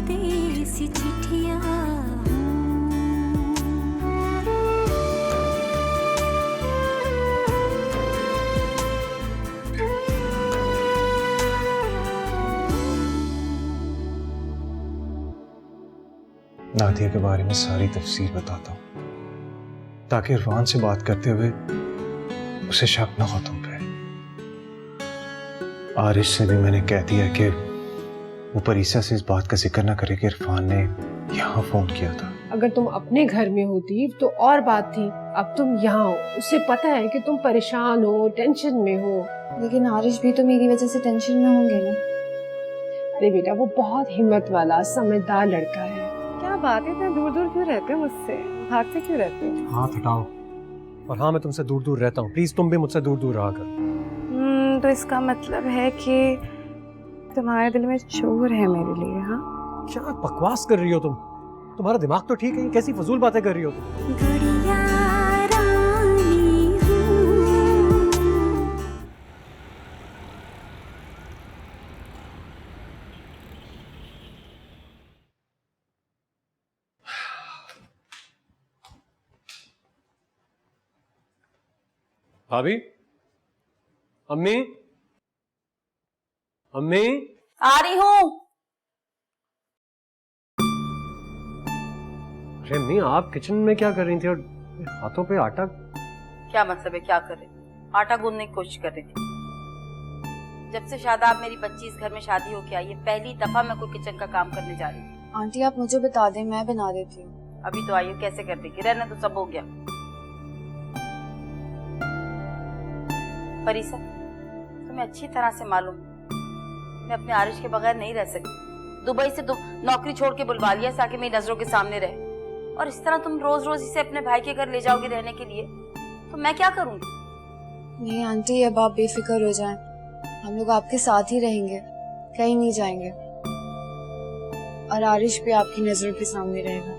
परदेसी चिट्ठियां नादिया के बारे में सारी तफसील बताता हूँ ताकि इरफान से बात करते हुए उसे शक न हो तुम पे। आरिश से भी मैंने कह दिया कि वो परीसा से इस बात का जिक्र ना करे कि इरफान ने यहाँ फोन किया था। अगर तुम अपने घर में होती तो और बात थी, अब तुम यहाँ हो, उसे पता है कि तुम परेशान हो, टेंशन में हो। लेकिन आरिश भी तो मेरी वजह से टेंशन में होंगे ना। अरे बेटा, वो बहुत हिम्मत वाला समझदार लड़का है। क्या बात है, इतना दूर दूर क्यों रहते हो मुझसे? हाथ से क्यों रहते हो? हाथ हटाओ। और हाँ, मैं तुमसे दूर दूर रहता हूँ, प्लीज तुम भी मुझसे दूर दूर रहा कर। तो इसका मतलब है कि तुम्हारे दिल में चोर है मेरे लिए? हाँ, क्या बकवास कर रही हो तुम? तुम्हारा दिमाग तो ठीक है, कैसी फजूल बातें कर रही हो तुम? गुड़िया रानी हूँ। भाभी, अम्मी, अम्मी, आ रही हूँ। अरे अम्मी, आप किचन में क्या कर रही थी और हाथों पे आटा? क्या मतलब है क्या कर रहे? आटा गूंदने की कोशिश कर रही थी। जब से शादाब मेरी बच्ची इस घर में शादी होके आई है, पहली दफा मैं कोई किचन का काम करने जा रही हूँ। आंटी आप मुझे बता दें, मैं बना देती हूँ। अभी तो आई हो, कैसे कर देगी? रहने तो सब हो गया। परीसा, तुम्हें अच्छी तरह से मालूम मैं अपने आरिश के बगैर नहीं रह सकती। दुबई से नौकरी छोड़ के बुलवा लिया ताकि मेरी नजरों के सामने रहे, और इस तरह तुम रोज रोज इसे अपने भाई के घर ले जाओगे रहने के लिए, तो मैं क्या करूंगी? नहीं आंटी, अब आप बेफिक्र हो जाएं, हम लोग आपके साथ ही रहेंगे, कहीं नहीं जाएंगे। और आरिश भी आपकी नजरों के सामने रहेगा।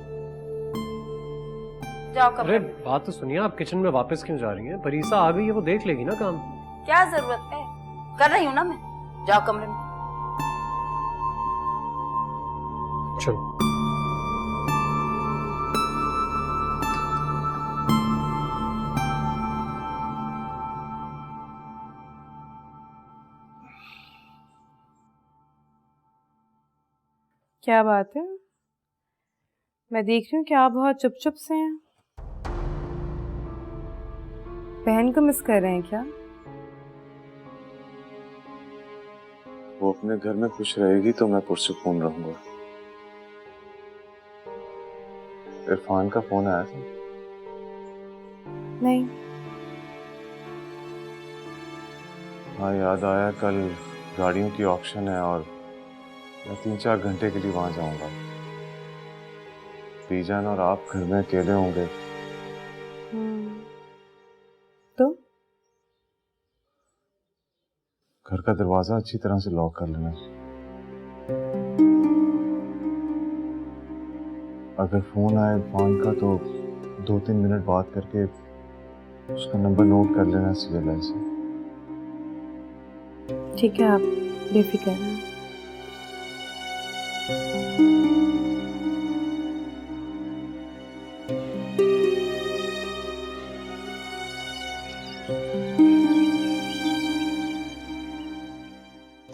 जाओ अरे कमरे में। बात तो सुनिए, आप किचन में वापस क्यों जा रही हैं? परीसा आ गई है, वो देख लेगी ना काम। क्या जरूरत है, कर रही हूँ ना मैं। जाओ कमरे में। चलो। क्या बात है? मैं देख रही हूँ कि आप बहुत चुप चुप से हैं। बहन को मिस कर रहे हैं क्या? वो अपने घर में खुश रहेगी तो मैं पुरसुकून रहूंगा। इरफान का फोन आया था? नहीं। हाँ, याद आया, कल गाड़ियों की ऑक्शन है और मैं 3-4 घंटे के लिए वहां जाऊंगा। बीजान और आप घर में अकेले होंगे। तो घर का दरवाजा अच्छी तरह से लॉक कर लेना। अगर फोन आए फोन का तो 2-3 मिनट बात करके उसका नंबर नोट कर लेना सीएलआई से। ठीक है, आप बेफिक्र हैं।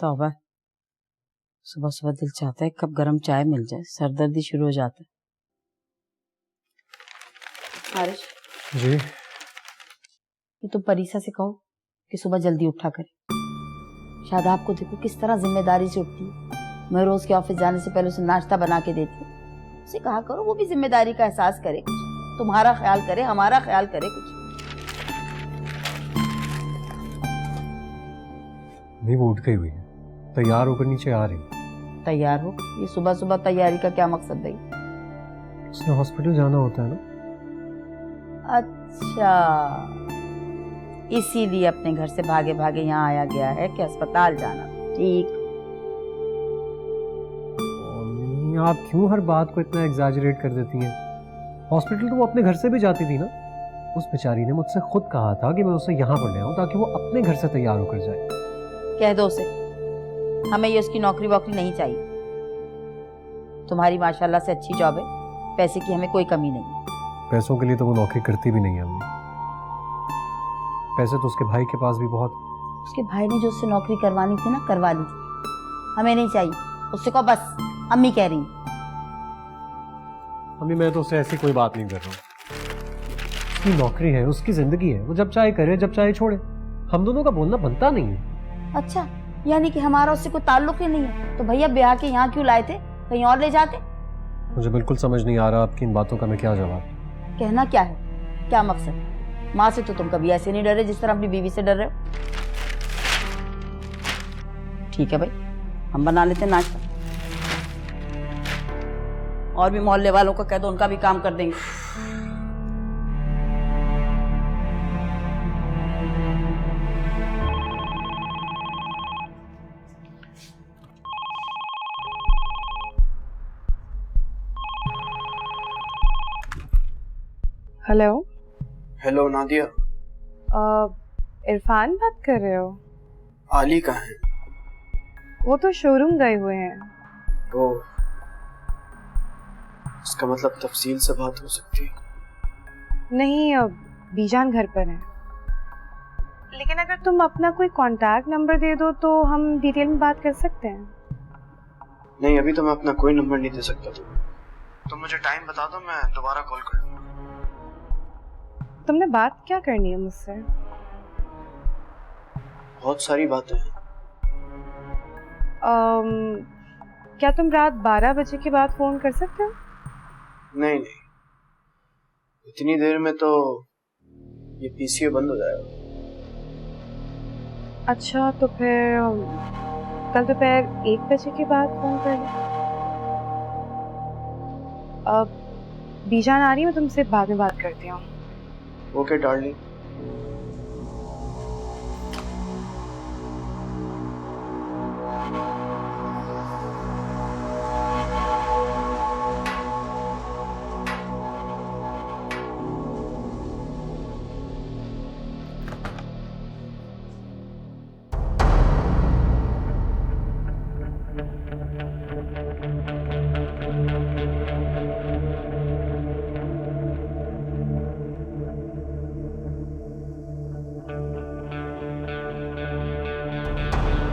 तौबा, सुबह सुबह दिल चाहता है कब गरम चाय मिल जाए, सरदर्दी शुरू हो जाता है। आरिश जी, ये तुम परीसा से कहो कि सुबह जल्दी उठा करे। शादाब को देखो किस तरह जिम्मेदारी से उठती है। मैं रोज के ऑफिस जाने से पहले उसे नाश्ता बना के देती हूँ। उसे कहा करो वो भी जिम्मेदारी का एहसास करे, कुछ तुम्हारा ख्याल करे, हमारा ख्याल करे कुछ। नहीं, वो उठ गई हुई है, तैयार होकर नीचे आ रही। तैयार हो? ये सुबह सुबह तैयारी का क्या मकसद भाई? उसने हॉस्पिटल जाना होता है ना। अच्छा, इसीलिए अपने घर से भागे भागे यहाँ आया गया है कि अस्पताल जाना। ठीक। आप क्यों हर बात को इतना एग्जैजरेट कर देती हैं? हॉस्पिटल तो वो अपने घर से भी जाती थी ना। उस बेचारी ने मुझसे खुद कहा था कि मैं उसे यहाँ पर ले आऊं ताकि वो अपने घर से तैयार होकर जाए। कह दो उसे, हमें ये उसकी नौकरी वोकरी नहीं चाहिए। तुम्हारी माशाल्लाह से अच्छी जॉब है, पैसे की हमें कोई कमी नहीं है। पैसों के लिए तो वो नौकरी करती भी नहीं है अम्मी। पैसे तो उसके भाई के पास भी बहुत। उसके भाई ने जो उससे नौकरी करवानी थी ना, करवा ली थी। हमें नहीं चाहिए, उससे कहो बस, अम्मी कह रही हैं। अम्मी मैं तो उससे ऐसी कोई बात नहीं कर रहा हूँ। उसकी नौकरी है, उसकी जिंदगी है, वो जब चाहे करे जब चाहे छोड़े। हम दोनों का बोलना बनता नहीं है। अच्छा, यानी कि हमारा उससे कोई ताल्लुक ही नहीं है, तो भैया ब्याह के यहाँ क्यों लाए थे, कहीं और ले जाते? मुझे बिल्कुल समझ नहीं आ रहा आपकी इन बातों का मैं क्या जवाब। कहना क्या है, क्या मकसद? माँ से तो तुम कभी ऐसे नहीं डरे जिस तरह अपनी बीवी से डर रहे हो। ठीक है भाई, हम बना लेते हैं नाश्ता, और भी मोहल्ले वालों को कह दो, उनका भी काम कर देंगे। हेलो। हेलो नादिया, इरफान बात कर रहे हो? आली कहाँ है? वो तो शोरूम गए हुए हैं। ओ, इसका मतलब तफसील से बात हो सकती है? नहीं, बीजान घर पर है। लेकिन अगर तुम अपना कोई कांटेक्ट नंबर दे दो तो हम डिटेल में बात कर सकते हैं। नहीं, अभी तो मैं अपना कोई नंबर नहीं दे सकता। तुम मुझे टाइम बता दो, मैं दोबारा कॉल कर लूँगा। तुमने बात क्या करनी है मुझसे? बहुत सारी बातें हैं। क्या तुम रात 12 बजे के बाद फोन कर सकते हो? नहीं, इतनी देर में तो ये पीसीओ बंद हो जाएगा। अच्छा, तो फिर कल दोपहर 1 बजे के बाद फोन कर लो। अब बीजान आ रही है, मैं तुमसे बाद में बात करती हूँ। Okay darling.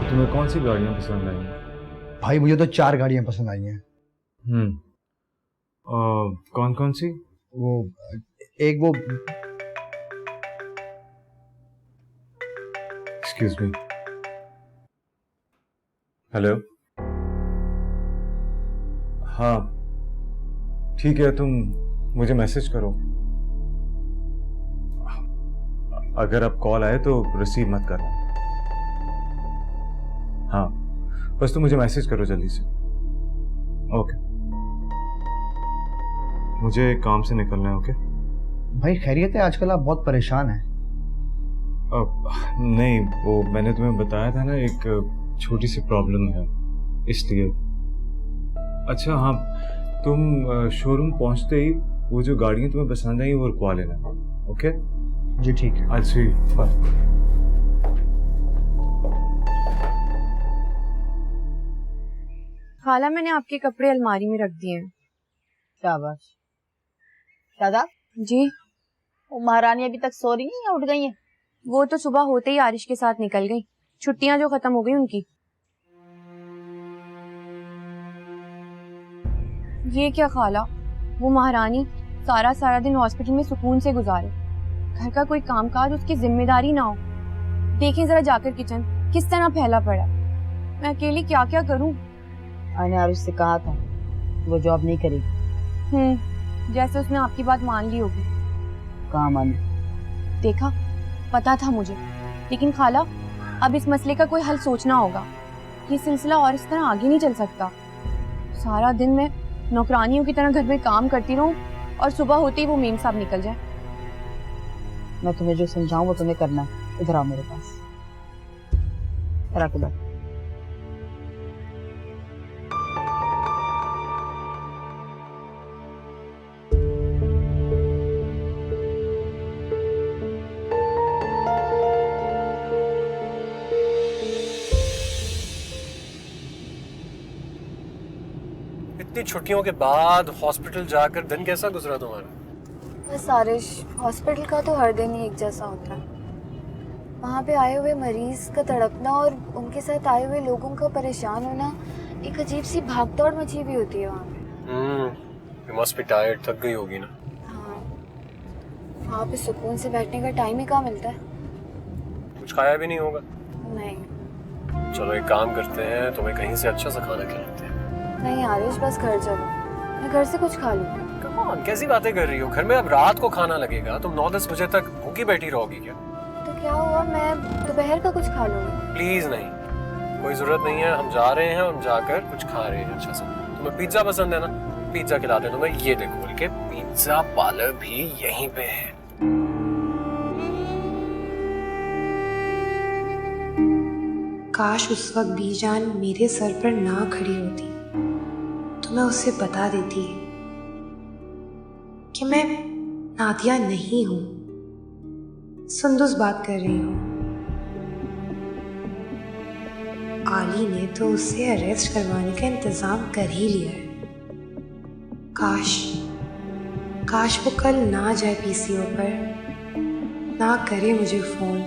तुम्हें कौन सी गाड़ियाँ पसंद आई? भाई मुझे तो 4 गाड़ियां पसंद आई हैं। कौन कौन सी? वो एक वो एक्सक्यूज मी। हेलो। हाँ ठीक है, तुम मुझे मैसेज करो। अगर अब कॉल आए तो रिसीव मत करना। हाँ, बस तुम मुझे मैसेज करो जल्दी से। ओके, मुझे काम से निकलना है। ओके भाई खैरियत है? आजकल आप बहुत परेशान हैं। नहीं, वो मैंने तुम्हें बताया था ना, एक छोटी सी प्रॉब्लम है इसलिए। अच्छा हाँ, तुम शोरूम पहुंचते ही वो जो गाड़ियां तुम्हें पसंद आई वो रुकवा लेना। ओके जी ठीक है। अच्छा बाय। खाला, मैंने आपके कपड़े अलमारी में रख दिए हैं। शाबाश। शादाब जी? वो महारानी अभी तक सो रही है या उठ गई है? वो तो सुबह होते ही आरिश के साथ निकल गई, छुट्टियां जो खत्म हो गई उनकी। ये क्या खाला, वो महारानी सारा सारा दिन हॉस्पिटल में सुकून से गुजारे, घर का कोई कामकाज उसकी जिम्मेदारी ना हो। देखें जरा जाकर किचन किस तरह फैला पड़ा। मैं अकेली क्या क्या करूं? मैंने आरुष से कहा था वो जॉब नहीं करेगी। जैसे उसने आपकी बात मान ली होगी। कहाँ मानी? देखा, पता था मुझे, लेकिन खाला अब इस मसले का कोई हल सोचना होगा। ये सिलसिला और इस तरह आगे नहीं चल सकता। सारा दिन मैं नौकरानियों की तरह घर में काम करती रहूं और सुबह होते ही वो मेम साहब निकल जाए। मैं तुम्हें जो समझाऊं वो तुम्हें करना है। इधर आओ मेरे पास। रख दो। इतनी छुट्टियों के बाद हॉस्पिटल जाकर दिन कैसा गुजरा तुम्हारा? बस आरिश, हॉस्पिटल का तो हर दिन ही एक जैसा होता है। वहाँ पे आए हुए मरीज का तड़पना और उनके साथ आए हुए लोगों का परेशान होना, एक अजीब सी भागदौड़ मची हुई होती है वहाँ पे। यू मस्ट बी टायर्ड, थक गई होगी ना? हाँ, वहाँ पे सुकून से बैठने का टाइम ही कहाँ मिलता है। कुछ खाया भी नहीं होगा? नहीं चलो एक काम करते हैं, तुम्हें कहीं से अच्छा सा खाना खिलाते हैं। नहीं आरिश, बस घर चलो, मैं घर से कुछ खा लूँगी। कम ऑन, कैसी बातें कर रही हो? घर में अब रात को खाना लगेगा, तुम 9-10 बजे तक भूखी बैठी रहोगी क्या? तो क्या हुआ, मैं दोपहर का कुछ खा लूँगी। प्लीज नहीं, कोई जरूरत नहीं है। हम जा रहे हैं, हम जाकर कुछ खा रहे हैं अच्छा सा। तुम्हें पिज्जा पसंद है ना? पिज्जा खिलाते हैं तुम्हें। ये देखो, बोल के पिज्जा पार्लर भी यहीं पे है। काश उस वक्त बीजान मेरे सर पर ना खड़ी होती तो मैं उसे बता देती कि मैं नादिया नहीं हूं, सुंदुस बात कर रही हूं। आली ने तो उसे अरेस्ट करवाने का इंतजाम कर ही लिया है। काश वो कल ना जाए पीसीओ पर, ना करे मुझे फोन।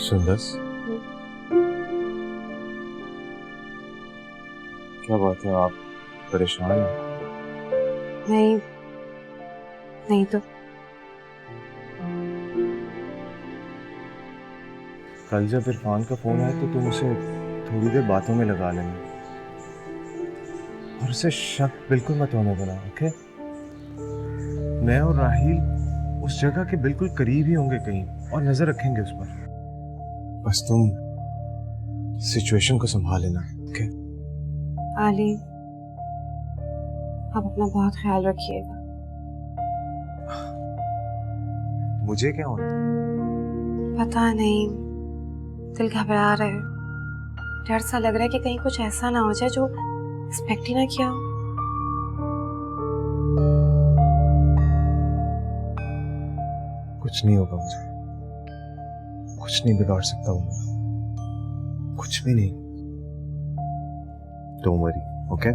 सुंदस, क्या बात है, आप परेशान हैं? नहीं तो कल जब इरफान का फोन आया तो तुम उसे थोड़ी देर बातों में लगा लेना और उसे शक बिल्कुल मत होने देना, ओके? मैं और राहील उस जगह के बिल्कुल करीब ही होंगे कहीं और नजर रखेंगे उस पर। बस तुम सिचुएशन को संभाल लेना, ओके? आली, आप अपना बहुत ख्याल रखिएगा। मुझे क्या होना? पता नहीं, दिल घबरा रहा है, डर सा लग रहा है कि कहीं कुछ ऐसा ना हो जाए जो एक्सपेक्ट ही ना किया हो। कुछ नहीं होगा मुझे, कुछ नहीं बिगाड़ सकता हूँ मैं, कुछ भी नहीं। Don't worry, okay?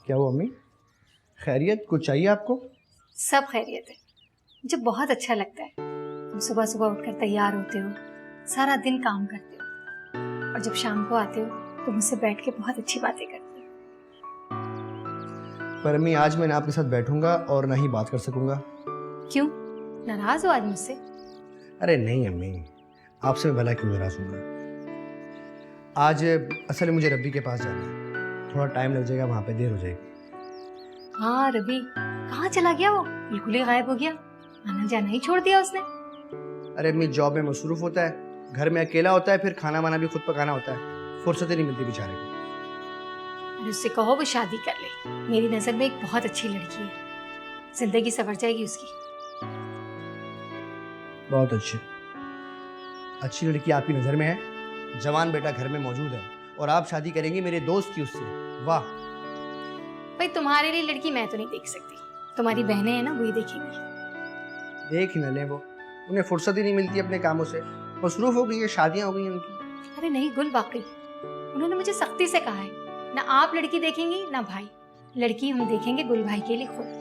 क्या हुआ अम्मी, खैरियत? कुछ चाहिए आपको? सब खैरियत है। मुझे बहुत अच्छा लगता है तुम सुबह सुबह उठकर तैयार होते हो, सारा दिन काम करते हो और जब शाम को आते हो तो मुझसे बैठ के बहुत अच्छी बातें करते हो। पर अम्मी, आज मैं ना आपके साथ बैठूंगा और ना ही बात कर सकूंगा। क्यों, नाराज हो आज मुझसे? अरे नहीं अम्मी, आपसे मैं भला क्यों नाराज हूँ? आज असल में मुझे रब्बी के पास जाना है, थोड़ा टाइम लग जाएगा, वहाँ पे देर हो जाएगी। हाँ रवि, कहाँ चला गया वो? बिल्कुल ही गायब हो गया, आना जाना ही छोड़ दिया उसने। अरे अम्मी, जॉब में मसरूफ होता है, घर में अकेला होता है, फिर खाना वाना भी खुद पकाना होता है, फुर्सत ही नहीं मिलती बेचारे को। अरे उससे कहो वो शादी कर ले, मेरी नजर में एक बहुत अच्छी लड़की है, जिंदगी संवर जाएगी उसकी। बहुत अच्छी लड़की आपकी नज़र में है, जवान बेटा घर में मौजूद है और आप शादी करेंगी मेरे दोस्त की उससे? वाह। भाई तुम्हारे लिए लड़की मैं तो नहीं देख सकती, तुम्हारी बहनें हैं ना, वही देखेंगी। देख न लें, वो उन्हें फुर्सत ही नहीं मिलती अपने कामों से, मसरूफ हो गई है, शादियां हो गई हैं उनकी। अरे नहीं गुल, वाकई उन्होंने मुझे सख्ती से कहा है ना आप लड़की देखेंगी ना भाई, लड़की हम देखेंगे गुल भाई के लिए खुद।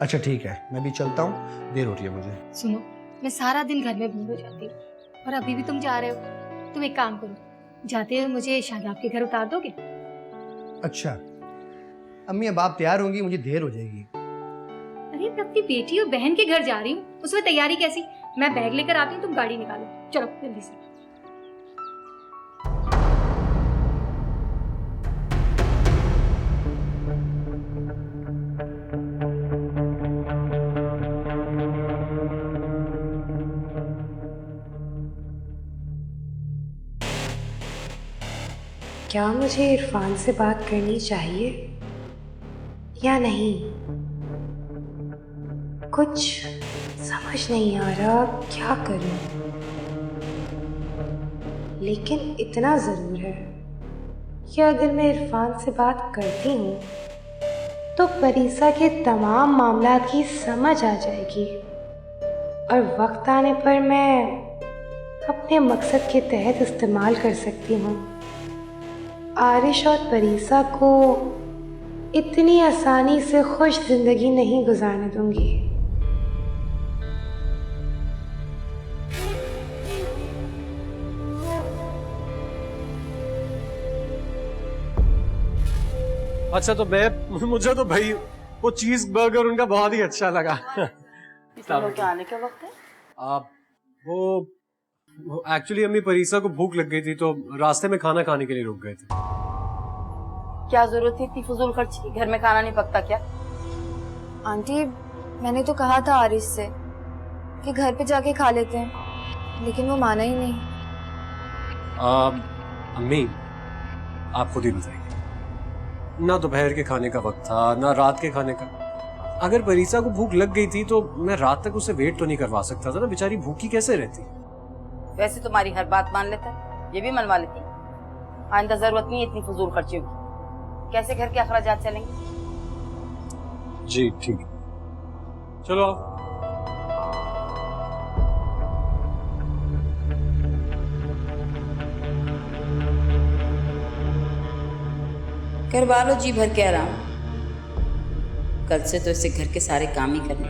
अच्छा ठीक है, मैं भी चलता हूँ, देर हो रही है मुझे। सुनो, मैं सारा दिन घर में बोर हो जाती हूँ और अभी भी तुम जा रहे हो, तुम एक काम करो, जाते हुए मुझे शादाब के घर उतार दोगे? अच्छा अम्मी, अब आप तैयार होंगी, मुझे देर हो जाएगी। अरे मैं अपनी बेटी और बहन के घर जा रही हूँ, उसमें तैयारी कैसी? मैं बैग लेकर आती हूँ, तुम गाड़ी निकालो। चलो जल्दी से। क्या मुझे इरफान से बात करनी चाहिए या नहीं? कुछ समझ नहीं आ रहा क्या करूं। लेकिन इतना ज़रूर है कि अगर मैं इरफान से बात करती हूँ तो परीसा के तमाम मामलात की समझ आ जाएगी और वक्त आने पर मैं अपने मकसद के तहत इस्तेमाल कर सकती हूँ। आरिश और परीसा को इतनी आसानी से खुश जिंदगी नहीं गुजारने दूंगी। अच्छा तो मुझे तो भाई वो चीज बर्गर उनका बहुत ही अच्छा लगा। के आने का वक्त है? वो एक्चुअली अम्मी परीसा को भूख लग गई थी तो रास्ते में खाना खाने के लिए रुक गए थे। क्या जरूरत थी इतनी फजूल खर्ची की? घर में खाना नहीं पकता क्या? आंटी मैंने तो कहा था आरिश से कि घर पे जाके खा लेते हैं, लेकिन वो माना ही नहीं। अम्मी आप खुद ही बताइए, ना दोपहर के खाने का वक्त था ना रात के खाने का। अगर परीसा को भूख लग गई थी तो मैं रात तक उसे वेट तो नहीं करवा सकता था ना, बेचारी भूखी कैसे रहती। वैसे तुम्हारी हर बात मान लेता, ये भी मनवा लेती। आइंदा जरूरत नहीं है इतनी फजूल खर्चियों की। कैसे घर के अखराजात चलेंगे? जी ठीक है, चलो आप। करवा लो जी भर के आराम। कल से तो इसे घर के सारे काम ही करने।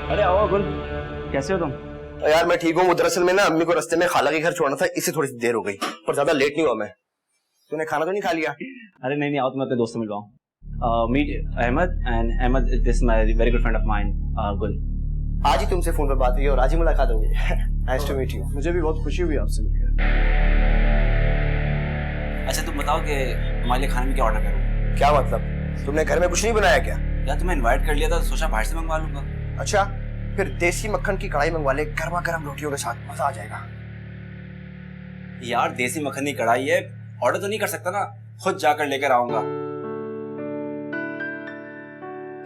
अरे आओ गुल, कैसे हो तुम? यार मैं ठीक हूँ। वो दरअसल में ना अम्मी को रास्ते में खाला के घर छोड़ना था, इससे थोड़ी सी देर हो गई, पर ज्यादा लेट नहीं हुआ मैं। तूने खाना तो नहीं खा लिया? अरे नहीं आओ तो मैं अपने दोस्त से मिलवाऊं। Meet Ahmed and Ahmed this my very good friend of mine Gul. आज ही तुमसे फोन पर बात हुई और आज ही मुलाकात हो गई। Nice to meet you. मुझे भी बहुत खुशी हुई आपसे मिलकर। अच्छा तुम बताओ कि तुम्हारे लिए खाने में क्या ऑर्डर करूं? क्या मतलब? तुमने घर में कुछ नहीं बनाया क्या? यार तुम्हें इनवाइट कर लिया था, सोचा बाहर से मंगवा लूंगा। अच्छा फिर देसी मक्खन की कढ़ाई मंगवा ले, गर्मा गर्म रोटियों के साथ, मजा आ जाएगा। यार देसी मक्खन की कढ़ाई है, ऑर्डर तो नहीं कर सकता ना, खुद जाकर लेकर आऊंगा।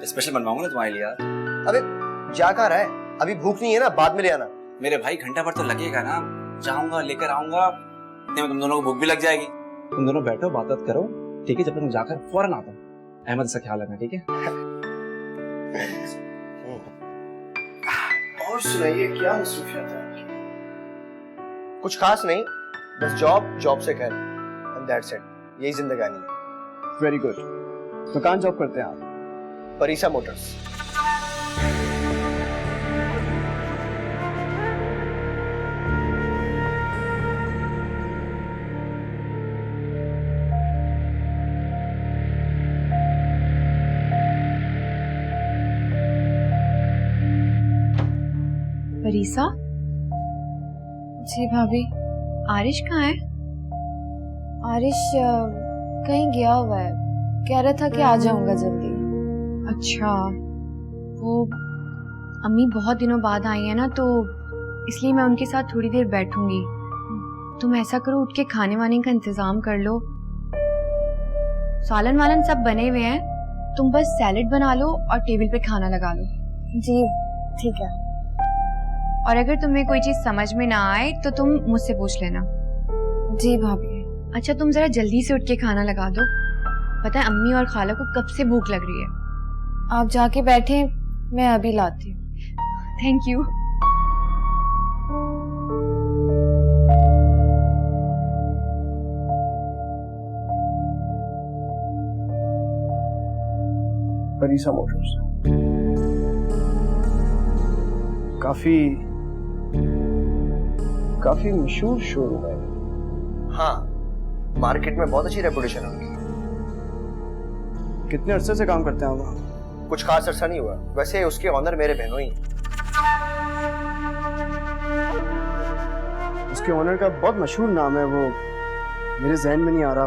स्पेशल बनवाऊंगा ना तुम्हारे लिए। अबे जा कहाँ रहा है? अभी भूख नहीं है ना, बाद में ले आना। मेरे भाई घंटा भर तो लगेगा ना, जाऊंगा लेकर आऊंगा, इतने में तुम दोनों को भूख भी लग जाएगी। तुम दोनों बैठो बात करो, ठीक है? जब तक जाकर फौरन आता हूँ। अहमद से ख्याल रखना, ठीक है? और सुनाइए, क्या मसरूफियत है आपकी? कुछ खास नहीं, बस जॉब से घर, एंड दैट्स इट। यही जिंदगानी है। Very good. तो कहाँ जॉब करते हैं आप? परीसा मोटर्स। परीसा? जी भाभी। आरिश कहाँ है? आरिश कहीं गया हुआ है, कह रहा था कि आ जाऊंगा जल्दी। अच्छा, वो अम्मी बहुत दिनों बाद आई है ना, तो इसलिए मैं उनके साथ थोड़ी देर बैठूंगी। तुम ऐसा करो, उठ के खाने वाने का इंतजाम कर लो। सालन वालन सब बने हुए हैं, तुम बस सैलेड बना लो और टेबल पे खाना लगा लो। जी ठीक है। और अगर तुम्हें कोई चीज समझ में ना आए तो तुम मुझसे पूछ लेना। जी भाभी। अच्छा तुम जरा जल्दी से उठ के खाना लगा दो, पता है अम्मी और खाला को कब से भूख लग रही है। आप जाके बैठे, मैं अभी लाती हूँ। Thank you. परीसा मोटर्स काफी मशहूर शोरूम है। हाँ, मार्केट में बहुत अच्छी रेपुटेशन है उनकी। कितने अरसे से काम करते हैं वहाँ? कुछ खास अरसा नहीं हुआ, वैसे उसके ऑनर मेरे बहनों ही। उसके ओनर का बहुत मशहूर नाम है, वो मेरे जहन में नहीं आ रहा।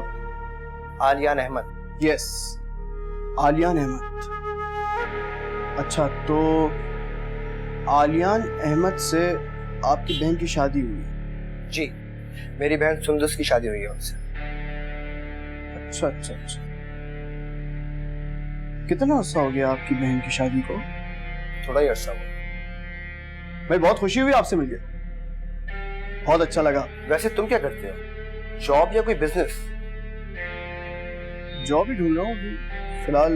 आलियान अहमद। यस, आलियान अहमद। अच्छा, तो आलियान अहमद से आपकी बहन की शादी हुई? जी, मेरी बहन सुंदस की शादी हुई है उनसे। अच्छा अच्छा अच्छा। कितना अर्सा हो गया आपकी बहन की शादी को? थोड़ा ही अर्सा हुआ। भाई बहुत खुशी हुई आपसे मिलके, बहुत अच्छा लगा। वैसे तुम क्या करते हो, जॉब या कोई बिजनेस? जॉब ही ढूंढ रहा हूँ फिलहाल,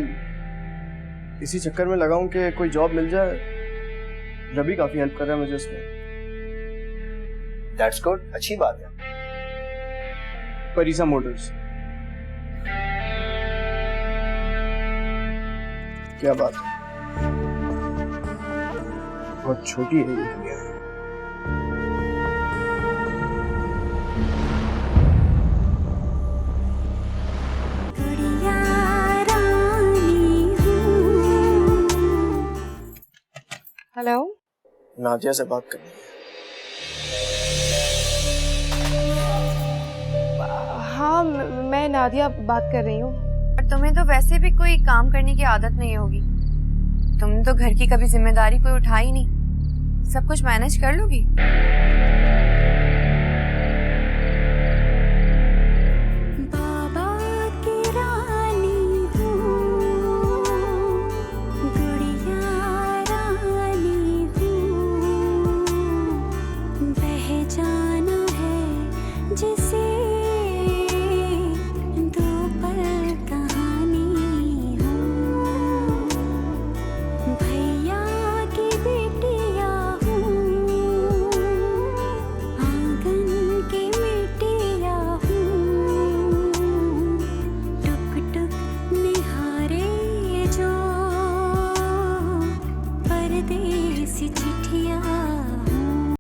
इसी चक्कर में लगा हूँ कि कोई जॉब मिल जाए। रवि काफी हेल्प कर रहा है मुझे इसमें। दैट्स गुड, अच्छी बात है। परीसा मोटर्स। क्या बात है, बहुत छोटी है ये दुनिया। गुड़िया रानी हूँ। हेलो, नादिया से बात करनी है। हाँ मैं नादिया बात कर रही हूँ। पर तुम्हें तो वैसे भी कोई काम करने की आदत नहीं होगी, तुमने तो घर की कभी जिम्मेदारी कोई उठाई नहीं, सब कुछ मैनेज कर लोगी?